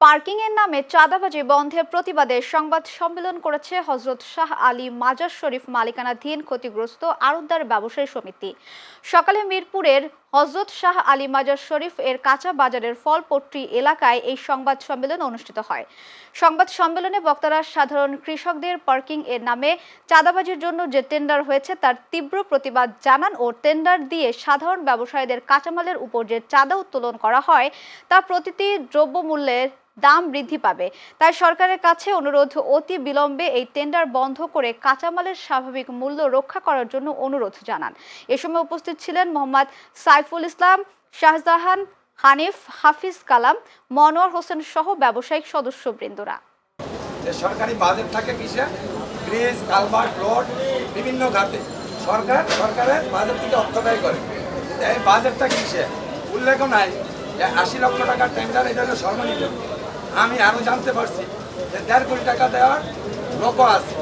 Parking এর নামে চাঁদাবাজি বন্ধের প্রতিবাদে সংবাদ সম্মেলন করেছে হযরত শাহ আলী মাজার শরীফ মালিকানাধীন ক্ষতিগ্রস্ত আড়তদার ব্যবসায়ী সমিতি। সকালে মিরপুরের হযরত শাহ আলী মাজার শরীফ এর কাঁচা বাজারের ফলপট্টি এলাকায় এই সংবাদ সম্মেলন অনুষ্ঠিত হয়। সংবাদ সম্মেলনে বক্তারা সাধারণ কৃষকদের পার্কিং এর নামে চাঁদাবাজির জন্য যে টেন্ডার হয়েছে তার তীব্র প্রতিবাদ জানান ও টেন্ডার দিয়ে সাধারণ ব্যবসায়ীদের কাঁচামালের উপর যে চাঁদা উত্তোলন করা হয় তা প্রতিটি দ্রব্যমূল্যের দাম বৃদ্ধি পাবে। তাই সরকারের কাছে অনুরোধ অতি বিলম্বে এই টেন্ডার বন্ধ করে কাঁচামালের স্বাভাবিক মূল্য রক্ষা করার জন্য অনুরোধ জানান। এ সময় উপস্থিত ছিলেন মোহাম্মদ সাইফুল ইসলাম, শাহজাহান, হানিফ, হাফিজ কালাম, মনোয়ার হোসেন সহ ব্যবসায়িক সদস্যবৃন্দরা। সরকারি বাজেট থাকে কিসে? ব্রিজ, কালভার্ট, রোড, বিভিন্ন খাতে সরকারের বাজেট থেকে অর্থ ব্যয় করে। এই বাজেটটা কিসে উল্লেখ নাই যে ৮০ লক্ষ টাকার টেন্ডার, এটা হলো সর্বনিম্ন। আমি আরও জানতে পারছি যে ১.৫ কোটি টাকা দেওয়ার লোকও আছে।